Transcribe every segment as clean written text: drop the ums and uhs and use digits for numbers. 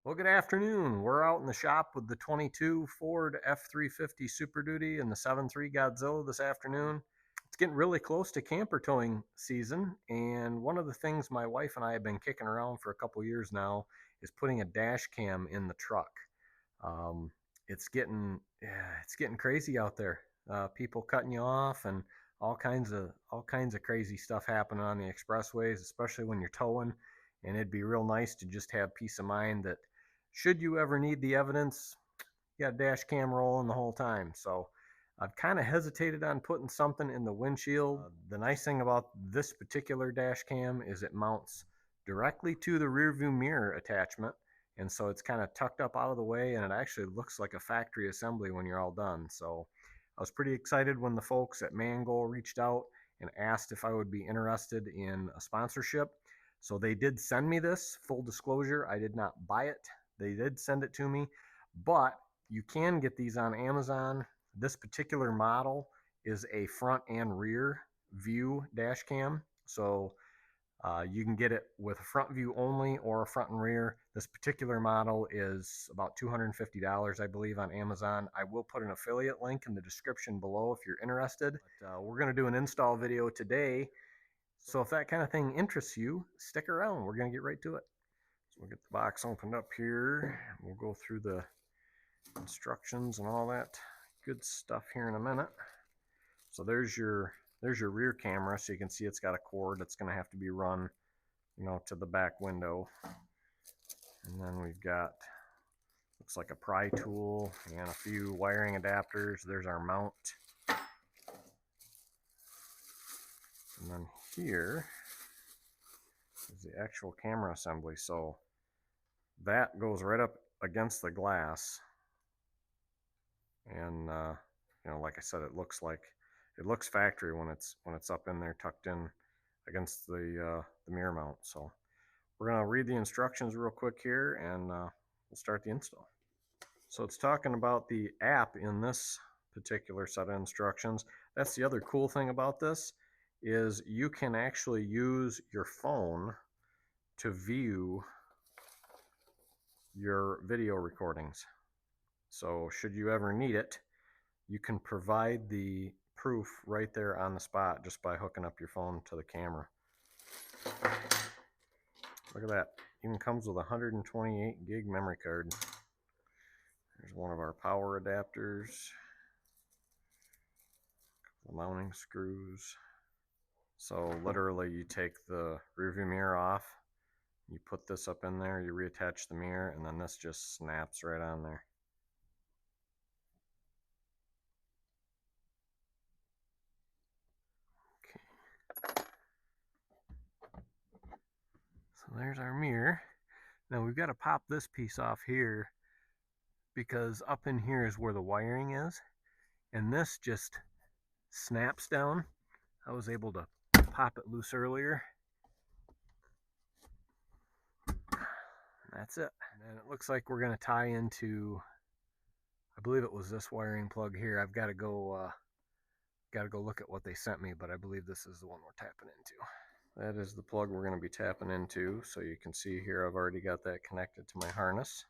Well, good afternoon. We're out in the shop with the 22 Ford F350 Super Duty and the 7.3 Godzilla this afternoon. It's getting really close to camper towing season, and one of the things my wife and I have been kicking around for a couple years now is putting a dash cam in the truck. Um, it's getting crazy out there. People cutting you off and all kinds of crazy stuff happening on the expressways, especially when you're towing. And it'd be real nice to just have peace of mind that should you ever need the evidence, you got a dash cam rolling the whole time. So I've kind of hesitated on putting something in the windshield. The nice thing about this particular dash cam is it mounts directly to the rear view mirror attachment. And so it's kind of tucked up out of the way, and it actually looks like a factory assembly when you're all done. So I was pretty excited when the folks at Mangoal reached out and asked if I would be interested in a sponsorship. So they did send me this. Full disclosure, I did not buy it. They did send it to me, but you can get these on Amazon. This particular model is a front and rear view dash cam. So you can get it with a front view only or a front and rear. This particular model is about $250, I believe, on Amazon. I will put an affiliate link in the description below if you're interested. But, we're going to do an install video today. So if that kind of thing interests you, stick around. We're going to get right to it. So we'll get the box opened up here. We'll go through the instructions and all that good stuff here in a minute. So there's your rear camera. So you can see it's got a cord that's going to have to be run, to the back window. And then we've got, looks like a pry tool and a few wiring adapters. There's our mount. And then here is the actual camera assembly. So that goes right up against the glass. And like I said, it looks factory when it's up in there, tucked in against the mirror mount. So we're gonna read the instructions real quick here, and we'll start the install. So it's talking about the app in this particular set of instructions. That's the other cool thing about this, is you can actually use your phone to view your video recordings. So should you ever need it, you can provide the proof right there on the spot just by hooking up your phone to the camera. Look at that. Even comes with a 128 gig memory card. There's one of our power adapters. The mounting screws. So literally you take the rear view mirror off, you put this up in there, you reattach the mirror, and then this just snaps right on there. Okay. So there's our mirror. Now we've got to pop this piece off here, because up in here is where the wiring is, and this just snaps down. I was able to pop it loose earlier. That's it. And it looks like we're going to tie into, I believe it was this wiring plug here. I've got to go look at what they sent me, but I believe this is the one we're tapping into. That is the plug we're going to be tapping into. So you can see here I've already got that connected to my harness.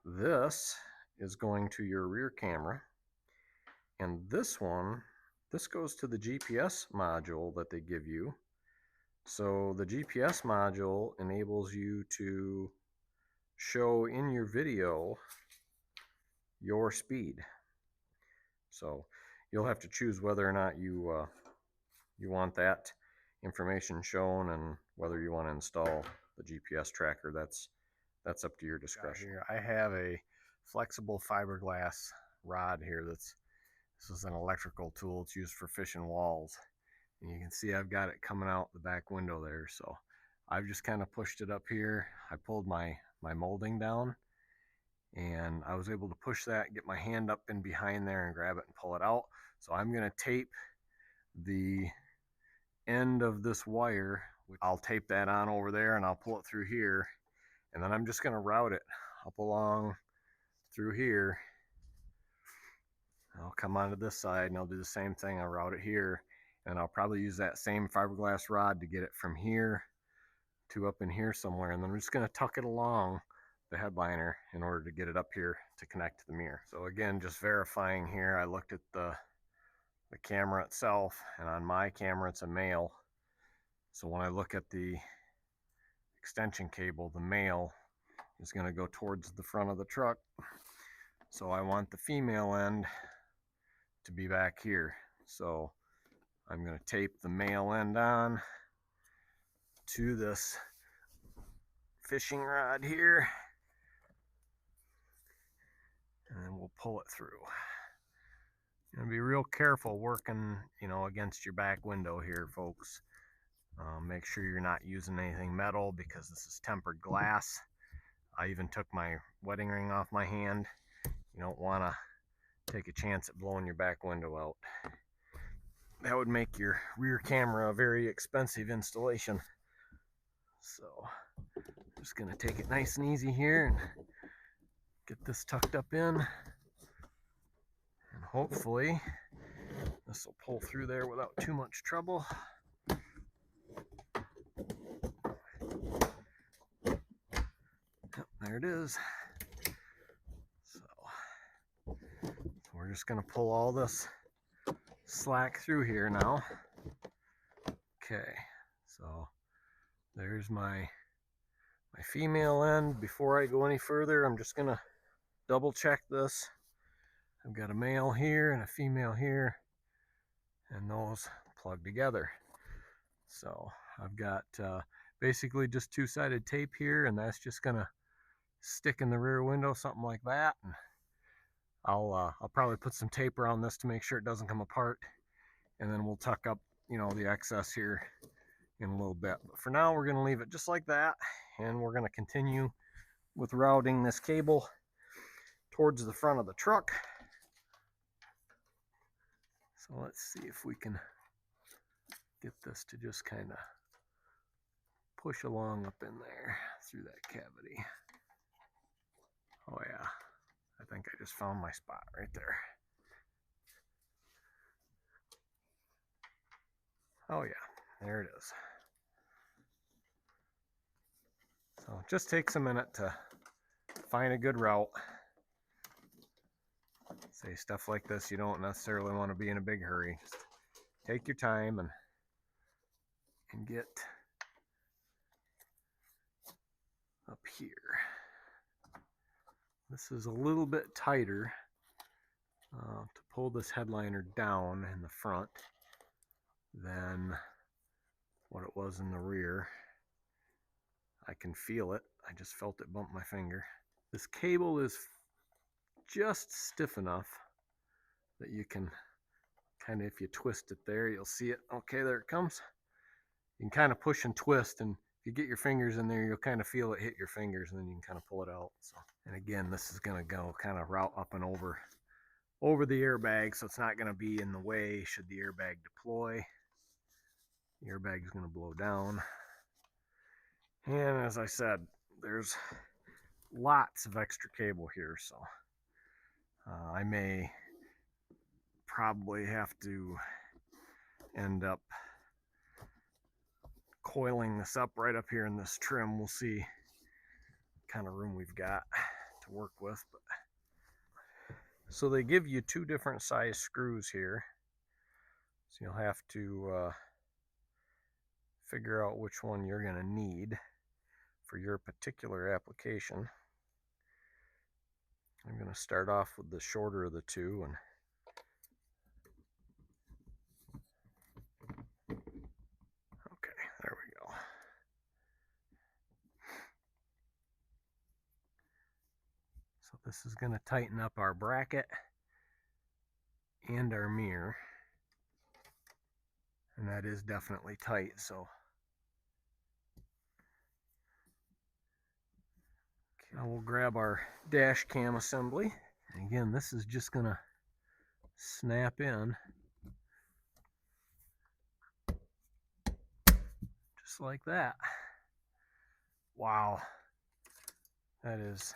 This is going to your rear camera, and this goes to the GPS module that they give you. So the GPS module enables you to show in your video your speed. So you'll have to choose whether or not you want that information shown, and whether you want to install the GPS tracker. That's up to your discretion. I have a flexible fiberglass rod here. This is an electrical tool. It's used for fishing walls. And you can see I've got it coming out the back window there. So I've just kind of pushed it up here. I pulled my molding down, and I was able to push that, get my hand up in behind there and grab it and pull it out. So I'm going to tape the end of this wire. I'll tape that on over there, and I'll pull it through here, and then I'm just going to route it up along through here. I'll come onto this side and I'll do the same thing. I'll route it here, and I'll probably use that same fiberglass rod to get it from here to up in here somewhere. And then I'm just going to tuck it along the headliner in order to get it up here to connect to the mirror. So again, just verifying here, I looked at the camera itself, and on my camera it's a male. So when I look at the extension cable, the male is going to go towards the front of the truck. So I want the female end to be back here. So I'm going to tape the male end on to this fishing rod here, and then we'll pull it through. You're gonna be real careful working, against your back window here, folks. Make sure you're not using anything metal because this is tempered glass. I even took my wedding ring off my hand. You don't want to take a chance at blowing your back window out. That would make your rear camera a very expensive installation. So I'm just gonna take it nice and easy here and get this tucked up in, and hopefully this will pull through there without too much trouble. Yep, there it is. So we're just going to pull all this slack through here now. Okay, so there's my female end. Before I go any further, I'm just going to double check this. I've got a male here and a female here, and those plug together. So I've got basically just two-sided tape here, and that's just gonna stick in the rear window, something like that. And I'll probably put some tape around this to make sure it doesn't come apart, and then we'll tuck up the excess here in a little bit. But for now, we're gonna leave it just like that, and we're gonna continue with routing this cable towards the front of the truck. So let's see if we can get this to just kind of push along up in there through that cavity. Oh yeah, I think I just found my spot right there. Oh yeah, there it is. So it just takes a minute to find a good route. Say stuff like this, you don't necessarily want to be in a big hurry. Just take your time and get up here. This is a little bit tighter to pull this headliner down in the front than what it was in the rear. I can feel it. I just felt it bump my finger. This cable is just stiff enough that you can kind of, if you twist it there, you'll see it. Okay, there it comes. You can kind of push and twist, and if you get your fingers in there, you'll kind of feel it hit your fingers, and then you can kind of pull it out. So, and again, this is going to go kind of route up and over the airbag, so it's not going to be in the way should the airbag deploy. The airbag is going to blow down. And as I said, there's lots of extra cable here, so I may probably have to end up coiling this up right up here in this trim. We'll see what kind of room we've got to work with. But so they give you two different size screws here, so you'll have to figure out which one you're going to need for your particular application. I'm going to start off with the shorter of the two, and okay, there we go. So this is going to tighten up our bracket and our mirror, and that is definitely tight. So now we'll grab our dash cam assembly. And again, this is just going to snap in just like that. Wow, that is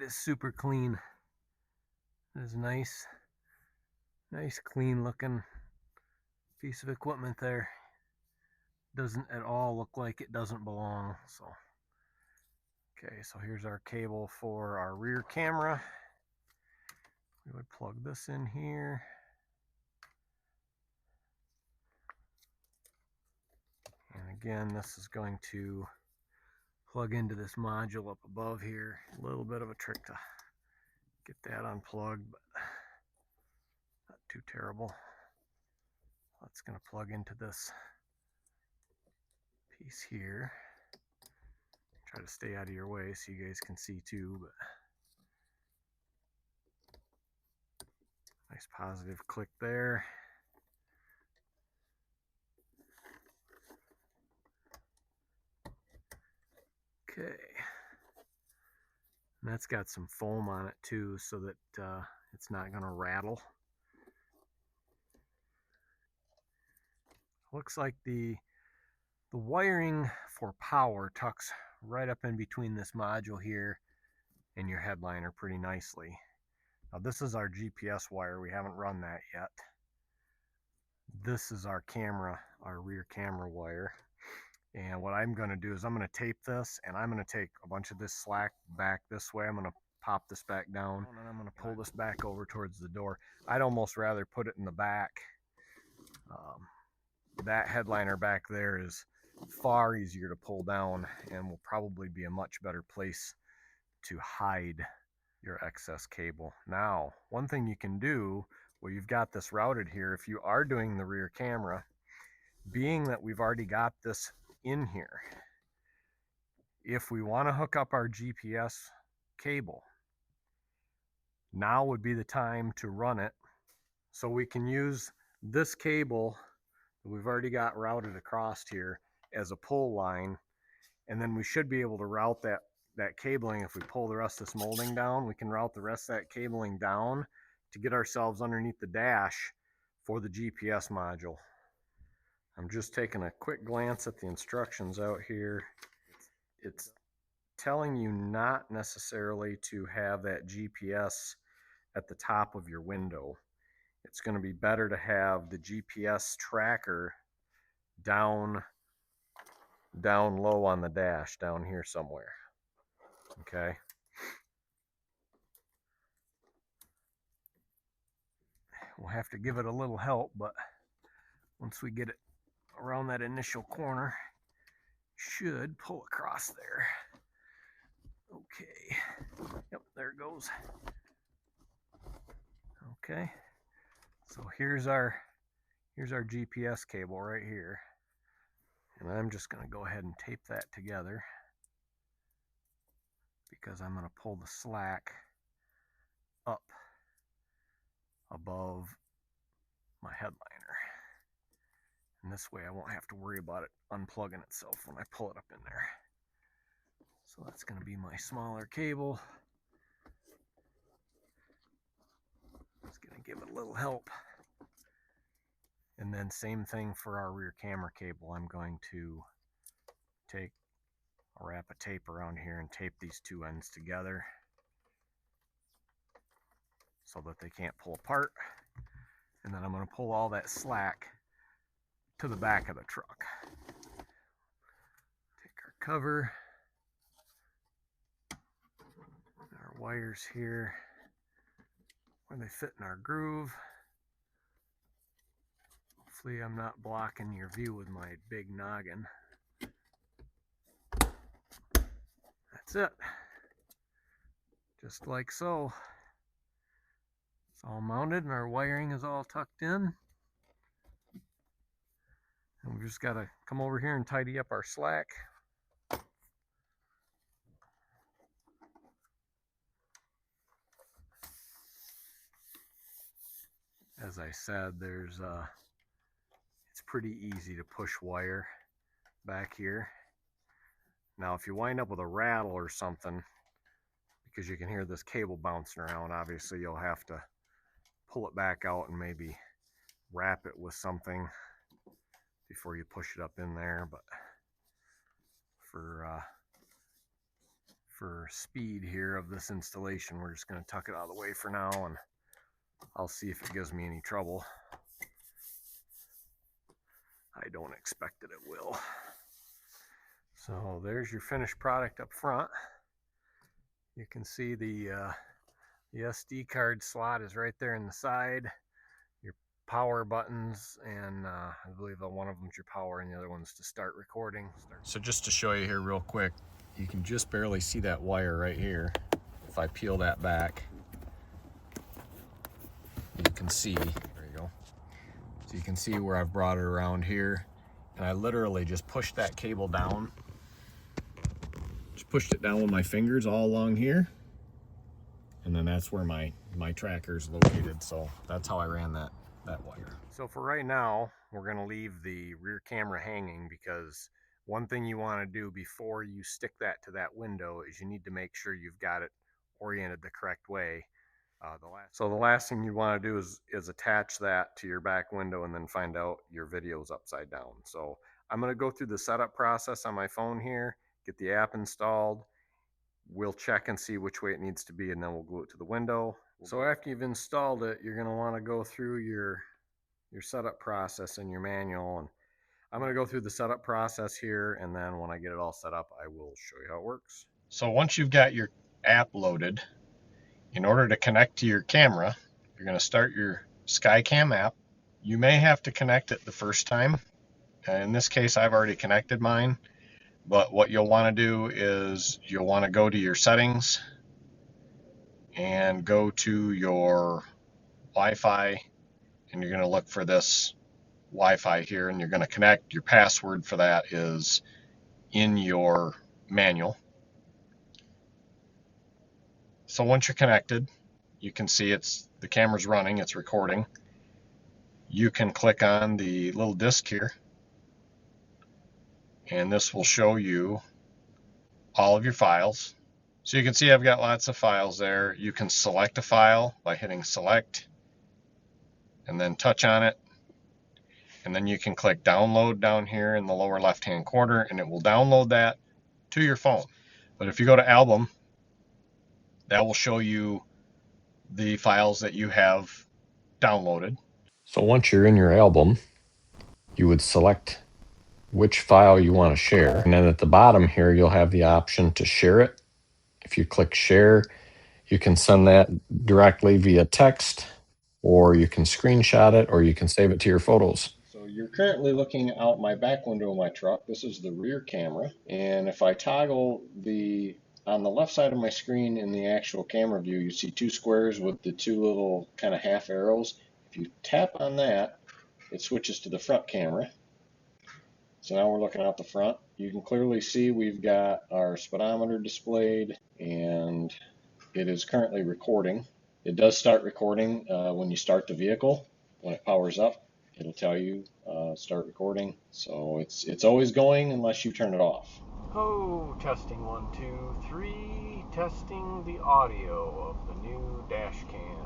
super clean. That is nice clean looking piece of equipment there. Doesn't at all look like it doesn't belong. So Okay, so here's our cable for our rear camera. We would plug this in here. And again, this is going to plug into this module up above here. A little bit of a trick to get that unplugged, but not too terrible. That's going to plug into this piece here. Try to stay out of your way so you guys can see too, but nice positive click there. Okay. And that's got some foam on it too, so that it's not going to rattle. Looks like the wiring for power tucks right up in between this module here and your headliner pretty nicely. Now this is our GPS wire. We haven't run that yet. This is our camera, our rear camera wire. And what I'm going to do is I'm going to tape this, and I'm going to take a bunch of this slack back this way. I'm going to pop this back down, and I'm going to pull this back over towards the door. I'd almost rather put it in the back. That headliner back there is far easier to pull down and will probably be a much better place to hide your excess cable. Now, one thing you can do, well, you've got this routed here. If you are doing the rear camera, being that we've already got this in here, if we want to hook up our GPS cable, now would be the time to run it. So we can use this cable that we've already got routed across here as a pull line, and then we should be able to route that cabling. If we pull the rest of this molding down, we can route the rest of that cabling down to get ourselves underneath the dash for the GPS module. I'm just taking a quick glance at the instructions out here. It's telling you not necessarily to have that GPS at the top of your window. It's going to be better to have the GPS tracker down low on the dash, down here somewhere. Okay. We'll have to give it a little help, but once we get it around that initial corner, should pull across there. Okay. Yep, there it goes. Okay. So here's our GPS cable right here. And I'm just going to go ahead and tape that together because I'm going to pull the slack up above my headliner. And this way I won't have to worry about it unplugging itself when I pull it up in there. So that's going to be my smaller cable. Just going to give it a little help. And then same thing for our rear camera cable. I'm going to take a wrap of tape around here and tape these two ends together so that they can't pull apart. And then I'm going to pull all that slack to the back of the truck. Take our cover, our wires here where they fit in our groove. Hopefully I'm not blocking your view with my big noggin. That's it. Just like so. It's all mounted and our wiring is all tucked in. And we've just got to come over here and tidy up our slack. As I said, it's pretty easy to push wire back here. Now, if you wind up with a rattle or something, because you can hear this cable bouncing around, obviously you'll have to pull it back out and maybe wrap it with something before you push it up in there. But for speed here of this installation, we're just going to tuck it out of the way for now, and I'll see if it gives me any trouble. I don't expect that it will. So there's your finished product up front. You can see the SD card slot is right there in the side. Your power buttons, and I believe one of them's your power and the other one's to start recording. So just to show you here real quick, you can just barely see that wire right here. If I peel that back, you can see, there you go. So you can see where I've brought it around here, and I literally just pushed that cable down. Just pushed it down with my fingers all along here, and then that's where my tracker is located. So that's how I ran that wire. So for right now, we're going to leave the rear camera hanging, because one thing you want to do before you stick that to that window is you need to make sure you've got it oriented the correct way. So the last thing you want to do is attach that to your back window and then find out your video's upside down. So I'm going to go through the setup process on my phone here, get the app installed. We'll check and see which way it needs to be, and then we'll glue it to the window. So after you've installed it, you're going to want to go through your setup process in your manual, and I'm going to go through the setup process here, and then when I get it all set up, I will show you how it works. So once you've got your app loaded, in order to connect to your camera, you're going to start your SkyCam app. You may have to connect it the first time. In this case, I've already connected mine. But what you'll want to do is you'll want to go to your settings and go to your Wi-Fi, and you're going to look for this Wi-Fi here, and you're going to connect. Your password for that is in your manual. So once you're connected, you can see the camera's running, it's recording. You can click on the little disc here, and this will show you all of your files. So you can see I've got lots of files there. You can select a file by hitting select and then touch on it, and then you can click download down here in the lower left hand corner, and it will download that to your phone. But if you go to album, that will show you the files that you have downloaded. So once you're in your album, you would select which file you want to share, and then at the bottom here you'll have the option to share it. If you click share, you can send that directly via text, or you can screenshot it, or you can save it to your photos. So you're currently looking out my back window of my truck. This is the rear camera, and if I toggle on the left side of my screen in the actual camera view, you see two squares with the two little kind of half arrows. If you tap on that, it switches to the front camera. So now we're looking out the front. You can clearly see we've got our speedometer displayed, and it is currently recording. It does start recording when you start the vehicle. When it powers up, it'll tell you start recording. So it's always going unless you turn it off. Oh, testing 1, 2, 3. Testing the audio of the new dash cam.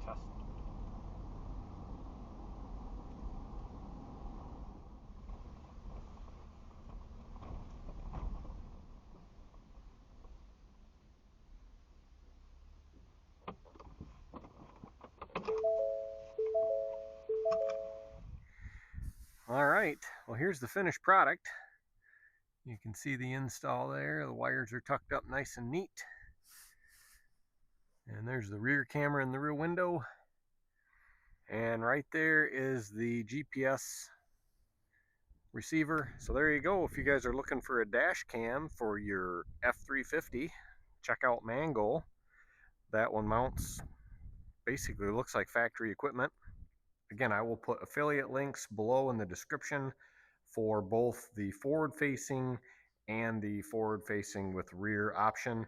Test. All right, well, here's the finished product. You can see the install there. The wires are tucked up nice and neat. And there's the rear camera in the rear window. And right there is the GPS receiver. So there you go. If you guys are looking for a dash cam for your F350, check out Mangoal. That one mounts, basically looks like factory equipment. Again, I will put affiliate links below in the description for both the forward facing and the forward facing with rear option.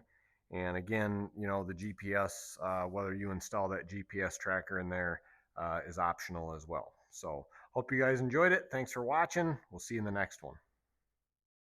And again, you know, the GPS, whether you install that GPS tracker in there is optional as well. So hope you guys enjoyed it. Thanks for watching. We'll see you in the next one.